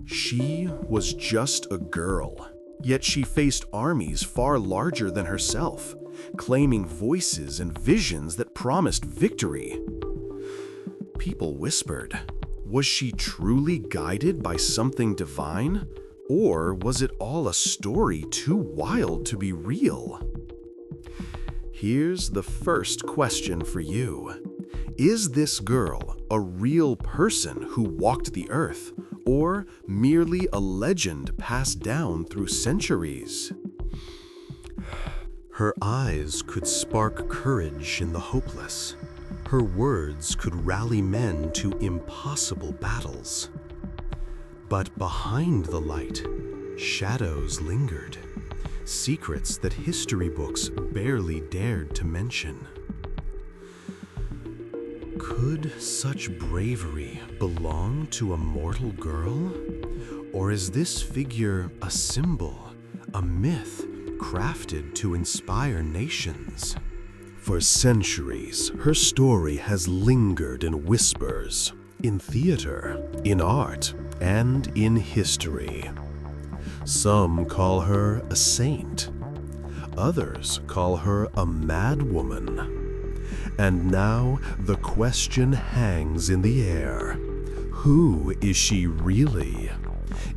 She was just a girl, yet she faced armies far larger than herself, claiming voices and visions that promised victory. People whispered, was she truly guided by something divine? Or was it all a story too wild to be real? Here's the first question for you. Is this girl a real person who walked the earth, or merely a legend passed down through centuries? Her eyes could spark courage in the hopeless. Her words could rally men to impossible battles. But behind the light, shadows lingered, secrets that history books barely dared to mention. Could such bravery belong to a mortal girl? Or is this figure a symbol, a myth crafted to inspire nations? For centuries, her story has lingered in whispers, in theater, in art, and in history. Some call her a saint. Others call her a mad woman. And now the question hangs in the air. Who is she really?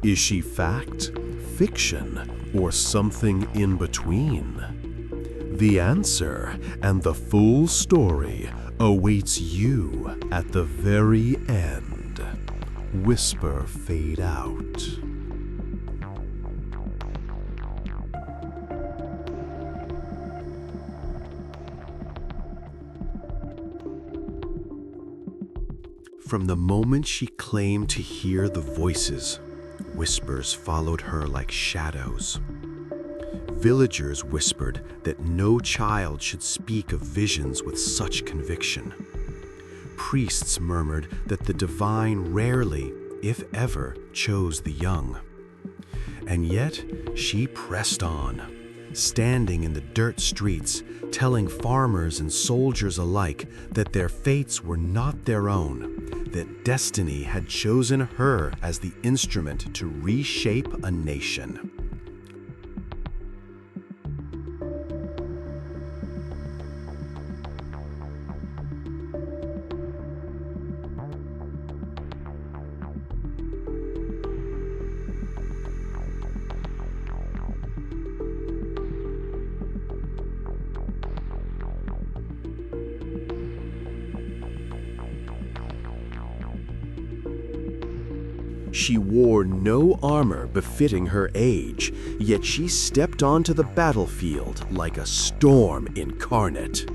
Is she fact, fiction, or something in between? The answer and the full story awaits you at the very end. Whisper fade out. From the moment she claimed to hear the voices, whispers followed her like shadows. Villagers whispered that no child should speak of visions with such conviction. Priests murmured that the divine rarely, if ever, chose the young. And yet, she pressed on, standing in the dirt streets, telling farmers and soldiers alike that their fates were not their own, that destiny had chosen her as the instrument to reshape a nation. She wore no armor befitting her age, yet she stepped onto the battlefield like a storm incarnate.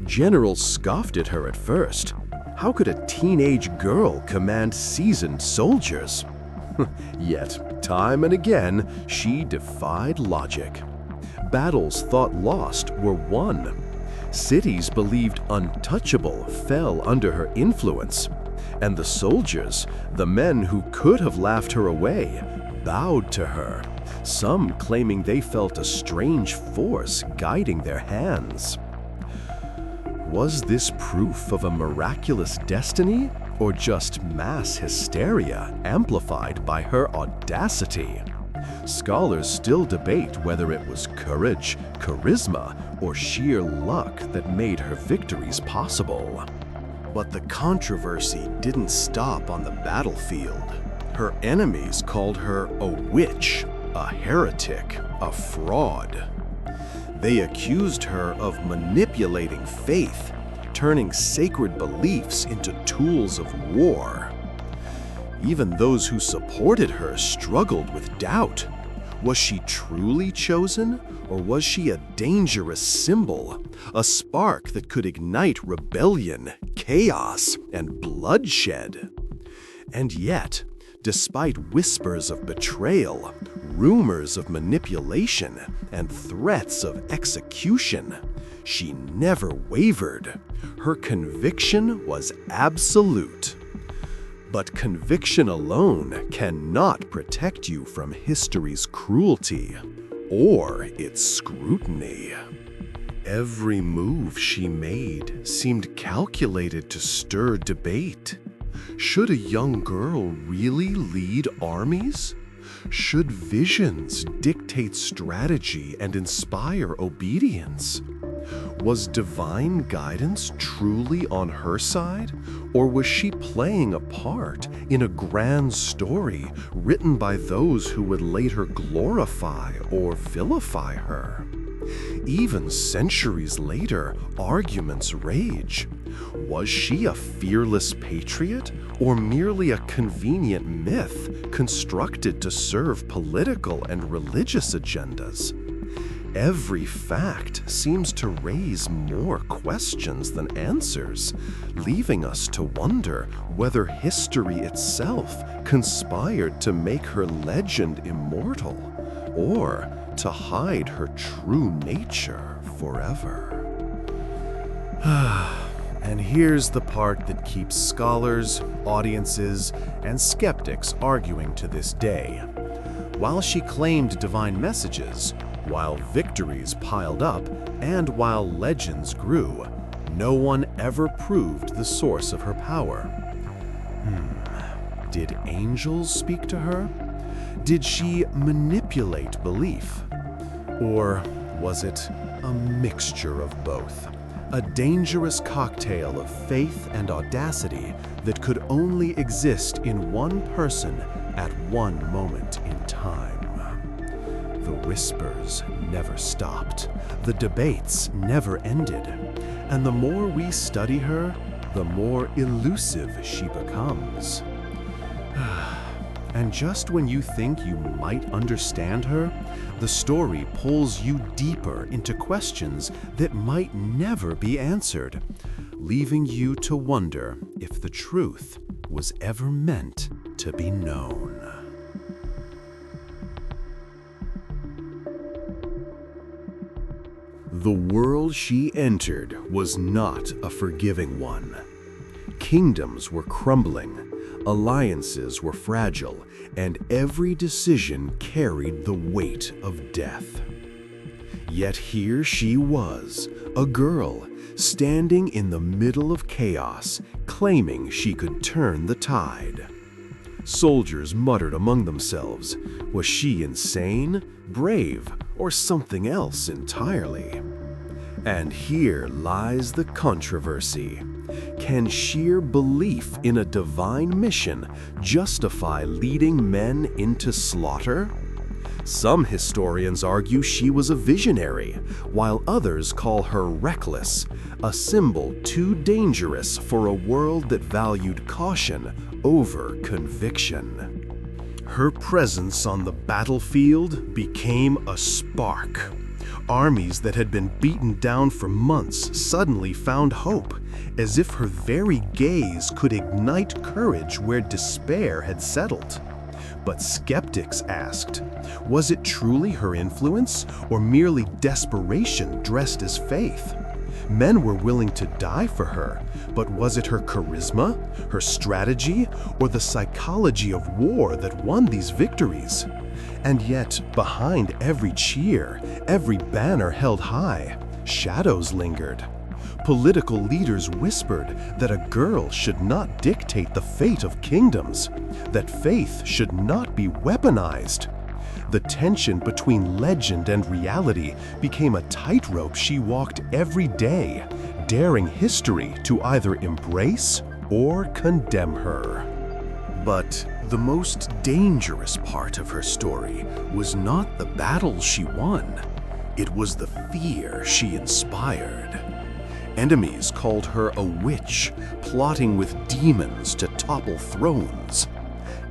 Generals scoffed at her at first. How could a teenage girl command seasoned soldiers? Yet, time and again, she defied logic. Battles thought lost were won. Cities believed untouchable fell under her influence. And the soldiers, the men who could have laughed her away, bowed to her, some claiming they felt a strange force guiding their hands. Was this proof of a miraculous destiny, or just mass hysteria amplified by her audacity? Scholars still debate whether it was courage, charisma, or sheer luck that made her victories possible. But the controversy didn't stop on the battlefield. Her enemies called her a witch, a heretic, a fraud. They accused her of manipulating faith, turning sacred beliefs into tools of war. Even those who supported her struggled with doubt. Was she truly chosen, or was she a dangerous symbol, a spark that could ignite rebellion, chaos, and bloodshed? And yet, despite whispers of betrayal, rumors of manipulation, and threats of execution, she never wavered. Her conviction was absolute. But conviction alone cannot protect you from history's cruelty or its scrutiny. Every move she made seemed calculated to stir debate. Should a young girl really lead armies? Should visions dictate strategy and inspire obedience? Was divine guidance truly on her side, or was she playing a part in a grand story written by those who would later glorify or vilify her? Even centuries later, arguments rage. Was she a fearless patriot or merely a convenient myth constructed to serve political and religious agendas? Every fact seems to raise more questions than answers, leaving us to wonder whether history itself conspired to make her legend immortal or to hide her true nature forever. And here's the part that keeps scholars, audiences, and skeptics arguing to this day. While she claimed divine messages, while victories piled up, and while legends grew, no one ever proved the source of her power. Did angels speak to her? Did she manipulate belief? Or was it a mixture of both? A dangerous cocktail of faith and audacity that could only exist in one person at one moment in time. The whispers never stopped, the debates never ended, and the more we study her, the more elusive she becomes. And just when you think you might understand her, the story pulls you deeper into questions that might never be answered, leaving you to wonder if the truth was ever meant to be known. The world she entered was not a forgiving one. Kingdoms were crumbling, alliances were fragile, and every decision carried the weight of death. Yet here she was, a girl, standing in the middle of chaos, claiming she could turn the tide. Soldiers muttered among themselves, was she insane, brave, or something else entirely? And here lies the controversy. Can sheer belief in a divine mission justify leading men into slaughter? Some historians argue she was a visionary, while others call her reckless, a symbol too dangerous for a world that valued caution over conviction. Her presence on the battlefield became a spark. Armies that had been beaten down for months suddenly found hope, as if her very gaze could ignite courage where despair had settled. But skeptics asked, was it truly her influence or merely desperation dressed as faith? Men were willing to die for her, but was it her charisma, her strategy, or the psychology of war that won these victories? And yet, behind every cheer, every banner held high, shadows lingered. Political leaders whispered that a girl should not dictate the fate of kingdoms, that faith should not be weaponized. The tension between legend and reality became a tightrope she walked every day, daring history to either embrace or condemn her. But the most dangerous part of her story was not the battles she won. It was the fear she inspired. Enemies called her a witch, plotting with demons to topple thrones.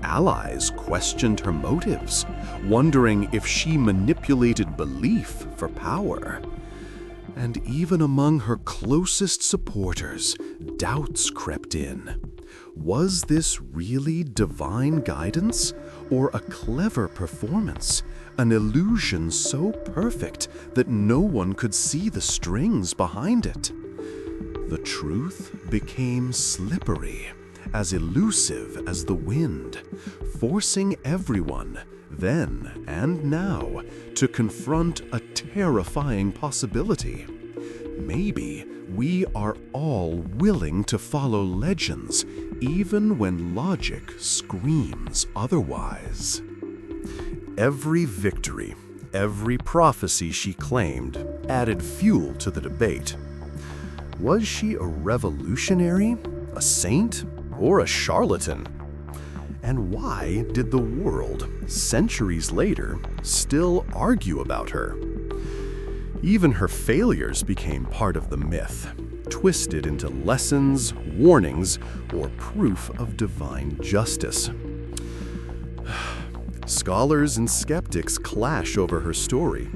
Allies questioned her motives, wondering if she manipulated belief for power. And even among her closest supporters, doubts crept in. Was this really divine guidance, or a clever performance, an illusion so perfect that no one could see the strings behind it? The truth became slippery, as elusive as the wind, forcing everyone, then and now, to confront a terrifying possibility. Maybe we are all willing to follow legends, even when logic screams otherwise. Every victory, every prophecy she claimed, added fuel to the debate. Was she a revolutionary, a saint, or a charlatan? And why did the world, centuries later, still argue about her? Even her failures became part of the myth, twisted into lessons, warnings, or proof of divine justice. Scholars and skeptics clash over her story,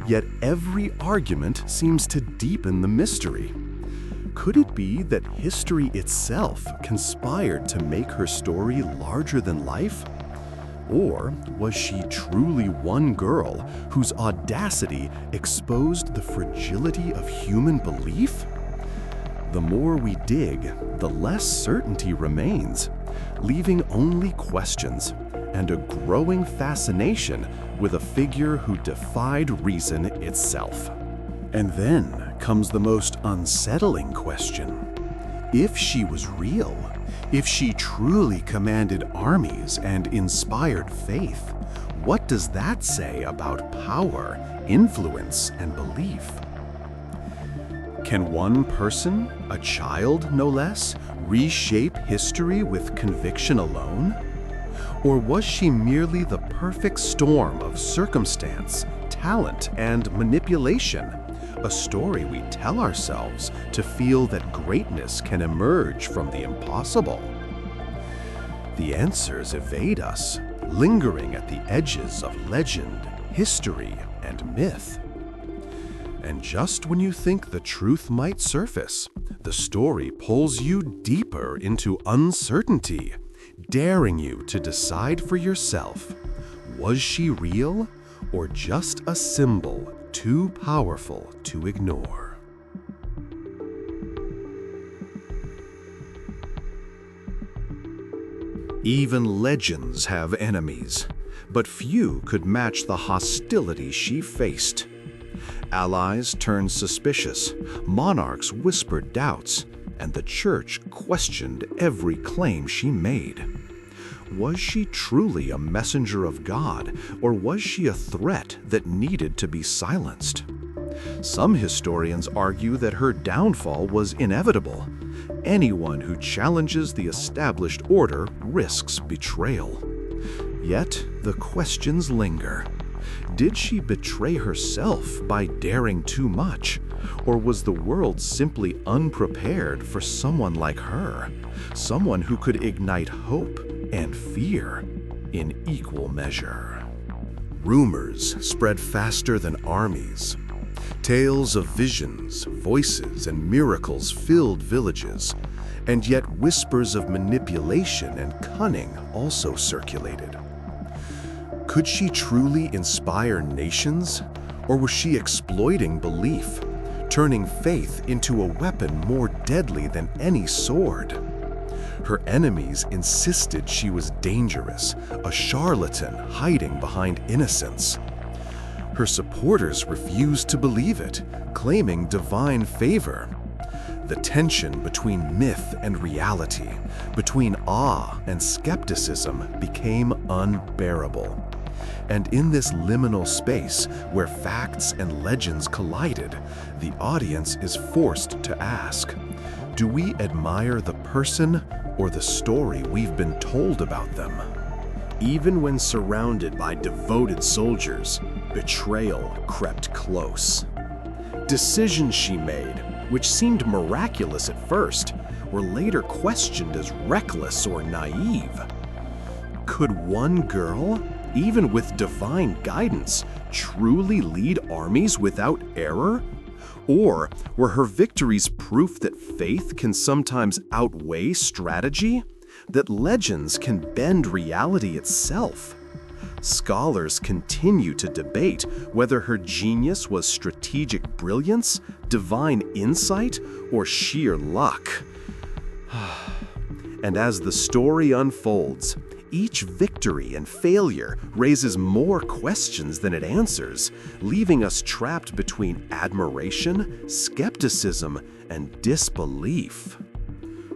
yet every argument seems to deepen the mystery. Could it be that history itself conspired to make her story larger than life? Or was she truly one girl whose audacity exposed the fragility of human belief? The more we dig, the less certainty remains, leaving only questions and a growing fascination with a figure who defied reason itself. And then comes the most unsettling question. If she was real, if she truly commanded armies and inspired faith, what does that say about power, influence, and belief? Can one person, a child no less, reshape history with conviction alone? Or was she merely the perfect storm of circumstance, talent, and manipulation? A story we tell ourselves to feel that greatness can emerge from the impossible. The answers evade us, lingering at the edges of legend, history, and myth. And just when you think the truth might surface, the story pulls you deeper into uncertainty, daring you to decide for yourself. Was she real, or just a symbol too powerful to ignore? Even legends have enemies, but few could match the hostility she faced. Allies turned suspicious, monarchs whispered doubts, and the church questioned every claim she made. Was she truly a messenger of God, or was she a threat that needed to be silenced? Some historians argue that her downfall was inevitable. Anyone who challenges the established order risks betrayal. Yet the questions linger. Did she betray herself by daring too much? Or was the world simply unprepared for someone like her? Someone who could ignite hope and fear in equal measure. Rumors spread faster than armies. Tales of visions, voices, and miracles filled villages, and yet whispers of manipulation and cunning also circulated. Could she truly inspire nations, or was she exploiting belief, turning faith into a weapon more deadly than any sword? Her enemies insisted she was dangerous, a charlatan hiding behind innocence. Her supporters refused to believe it, claiming divine favor. The tension between myth and reality, between awe and skepticism, became unbearable. And in this liminal space where facts and legends collided, the audience is forced to ask, do we admire the person or the story we've been told about them? Even when surrounded by devoted soldiers, betrayal crept close. Decisions she made, which seemed miraculous at first, were later questioned as reckless or naive. Could one girl, even with divine guidance, truly lead armies without error? Or were her victories proof that faith can sometimes outweigh strategy? That legends can bend reality itself? Scholars continue to debate whether her genius was strategic brilliance, divine insight, or sheer luck. And as the story unfolds, each victory and failure raises more questions than it answers, leaving us trapped between admiration, skepticism, and disbelief.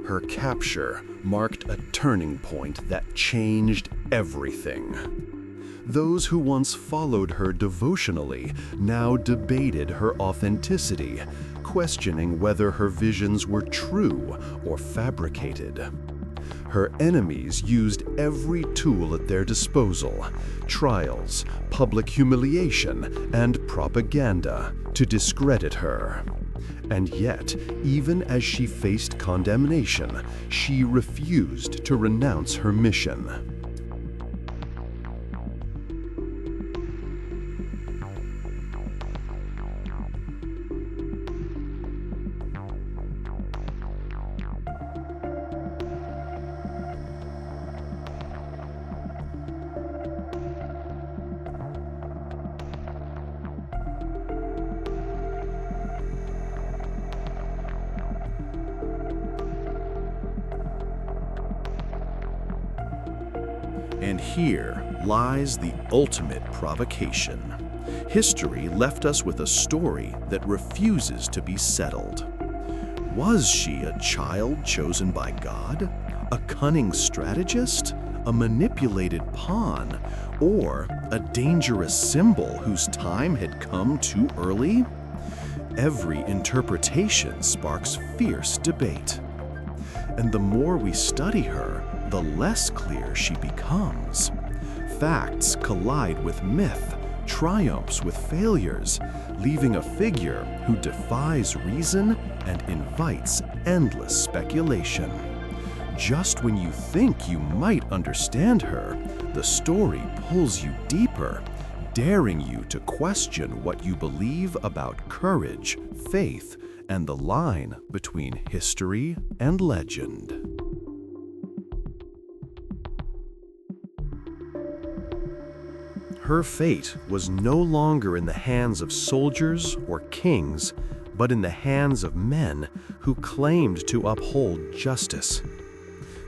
Her capture marked a turning point that changed everything. Those who once followed her devotionally now debated her authenticity, questioning whether her visions were true or fabricated. Her enemies used every tool at their disposal: trials, public humiliation, and propaganda to discredit her. And yet, even as she faced condemnation, she refused to renounce her mission. And here lies the ultimate provocation. History left us with a story that refuses to be settled. Was she a child chosen by God? A cunning strategist? A manipulated pawn? Or a dangerous symbol whose time had come too early? Every interpretation sparks fierce debate. And the more we study her, the less clear she becomes. Facts collide with myth, triumphs with failures, leaving a figure who defies reason and invites endless speculation. Just when you think you might understand her, the story pulls you deeper, daring you to question what you believe about courage, faith, and the line between history and legend. Her fate was no longer in the hands of soldiers or kings, but in the hands of men who claimed to uphold justice.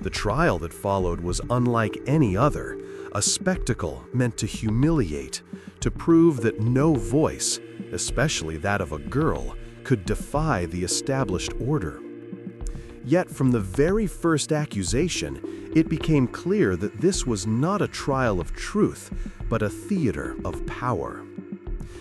The trial that followed was unlike any other, a spectacle meant to humiliate, to prove that no voice, especially that of a girl, could defy the established order. Yet from the very first accusation, it became clear that this was not a trial of truth, but a theater of power.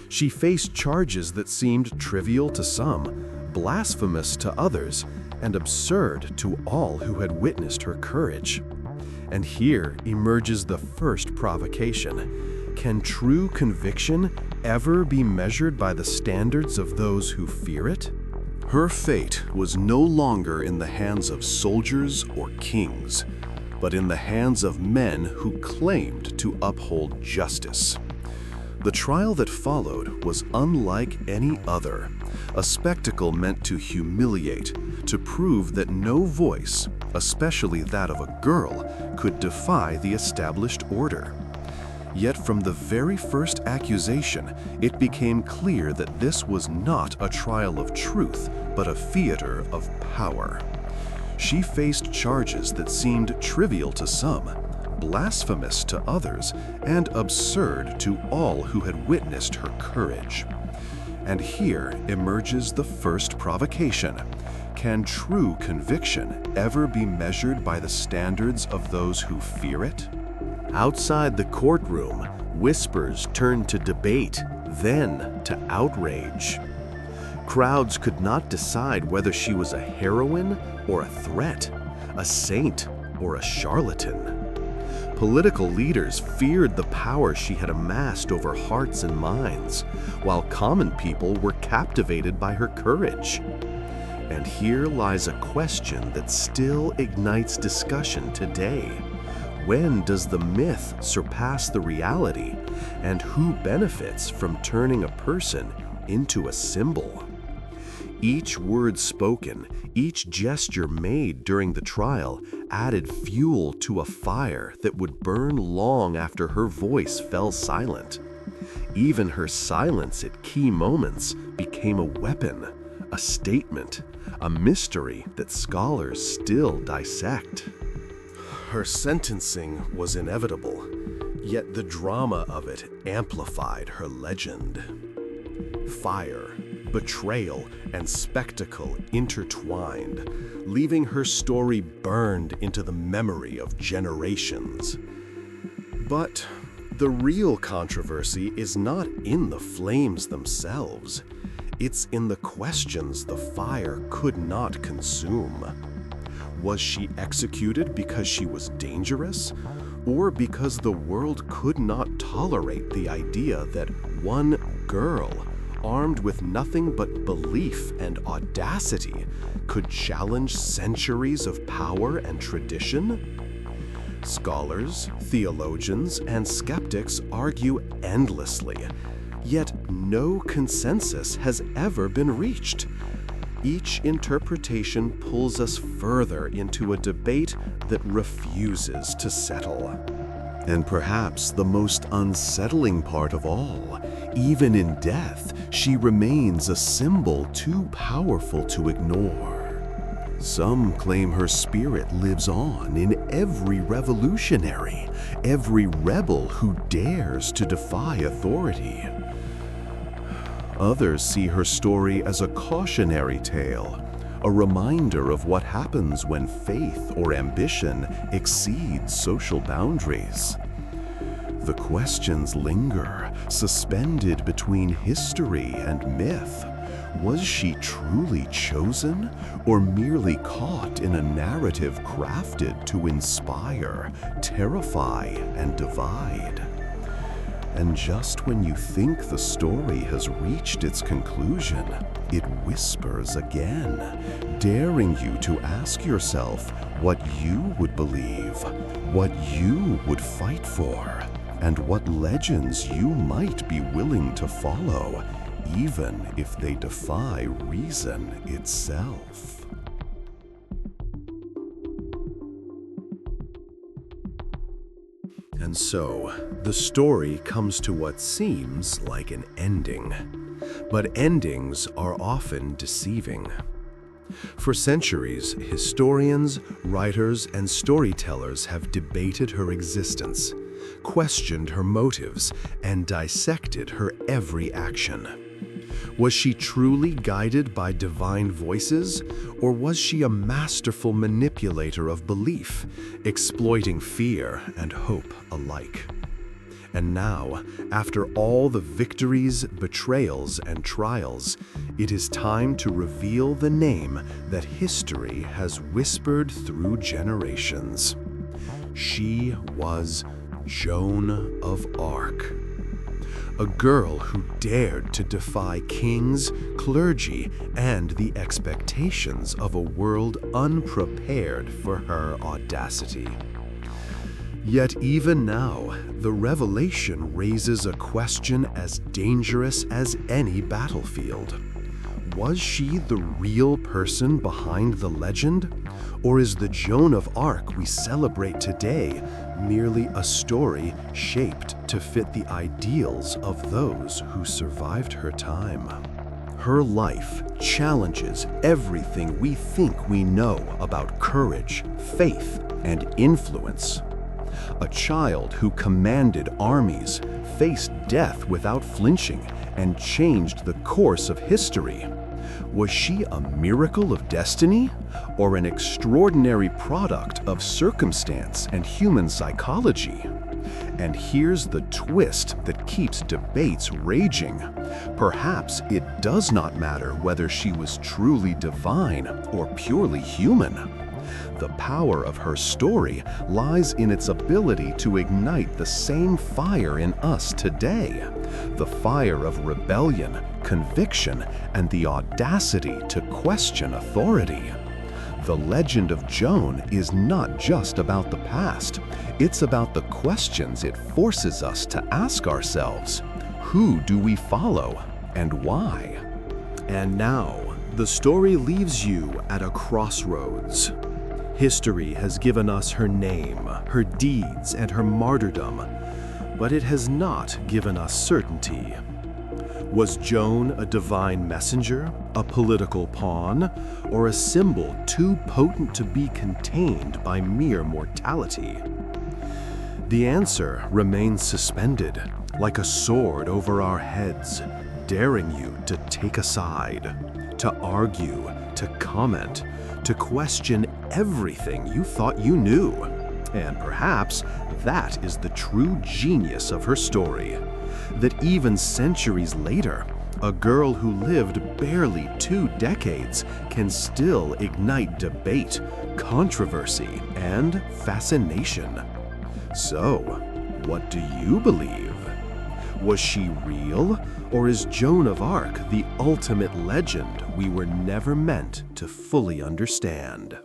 She faced charges that seemed trivial to some, blasphemous to others, and absurd to all who had witnessed her courage. And here emerges the first provocation. Can true conviction ever be measured by the standards of those who fear it? Her fate was no longer in the hands of soldiers or kings, but in the hands of men who claimed to uphold justice. The trial that followed was unlike any other, a spectacle meant to humiliate, to prove that no voice, especially that of a girl, could defy the established order. Yet from the very first accusation, it became clear that this was not a trial of truth, but a theater of power. She faced charges that seemed trivial to some, blasphemous to others, and absurd to all who had witnessed her courage. And here emerges the first provocation. Can true conviction ever be measured by the standards of those who fear it? Outside the courtroom, whispers turned to debate, then to outrage. Crowds could not decide whether she was a heroine or a threat, a saint or a charlatan. Political leaders feared the power she had amassed over hearts and minds, while common people were captivated by her courage. And here lies a question that still ignites discussion today. When does the myth surpass the reality, and who benefits from turning a person into a symbol? Each word spoken, each gesture made during the trial added fuel to a fire that would burn long after her voice fell silent. Even her silence at key moments became a weapon, a statement, a mystery that scholars still dissect. Her sentencing was inevitable, yet the drama of it amplified her legend. Fire, betrayal, and spectacle intertwined, leaving her story burned into the memory of generations. But the real controversy is not in the flames themselves. It's in the questions the fire could not consume. Was she executed because she was dangerous, or because the world could not tolerate the idea that one girl, armed with nothing but belief and audacity, could challenge centuries of power and tradition? Scholars, theologians, and skeptics argue endlessly, yet no consensus has ever been reached. Each interpretation pulls us further into a debate that refuses to settle. And perhaps the most unsettling part of all, even in death, she remains a symbol too powerful to ignore. Some claim her spirit lives on in every revolutionary, every rebel who dares to defy authority. Others see her story as a cautionary tale, a reminder of what happens when faith or ambition exceeds social boundaries. The questions linger, suspended between history and myth. Was she truly chosen, or merely caught in a narrative crafted to inspire, terrify, and divide? And just when you think the story has reached its conclusion, it whispers again, daring you to ask yourself what you would believe, what you would fight for, and what legends you might be willing to follow, even if they defy reason itself. And so, the story comes to what seems like an ending. But endings are often deceiving. For centuries, historians, writers, and storytellers have debated her existence, questioned her motives, and dissected her every action. Was she truly guided by divine voices, or was she a masterful manipulator of belief, exploiting fear and hope alike? And now, after all the victories, betrayals, and trials, it is time to reveal the name that history has whispered through generations. She was Joan of Arc. A girl who dared to defy kings, clergy, and the expectations of a world unprepared for her audacity. Yet even now, the revelation raises a question as dangerous as any battlefield. Was she the real person behind the legend? Or is the Joan of Arc we celebrate today merely a story shaped to fit the ideals of those who survived her time? Her life challenges everything we think we know about courage, faith, and influence. A child who commanded armies, faced death without flinching, and changed the course of history. Was she a miracle of destiny, or an extraordinary product of circumstance and human psychology? And here's the twist that keeps debates raging. Perhaps it does not matter whether she was truly divine or purely human. The power of her story lies in its ability to ignite the same fire in us today, the fire of rebellion, conviction, and the audacity to question authority. The legend of Joan is not just about the past, it's about the questions it forces us to ask ourselves. Who do we follow, and why? And now, the story leaves you at a crossroads. History has given us her name, her deeds, and her martyrdom, but it has not given us certainty. Was Joan a divine messenger, a political pawn, or a symbol too potent to be contained by mere mortality? The answer remains suspended, like a sword over our heads, daring you to take a side, to argue, to comment, to question everything you thought you knew. And perhaps that is the true genius of her story, that even centuries later, a girl who lived barely 2 decades can still ignite debate, controversy, and fascination. So, what do you believe? Was she real, or is Joan of Arc the ultimate legend we were never meant to fully understand?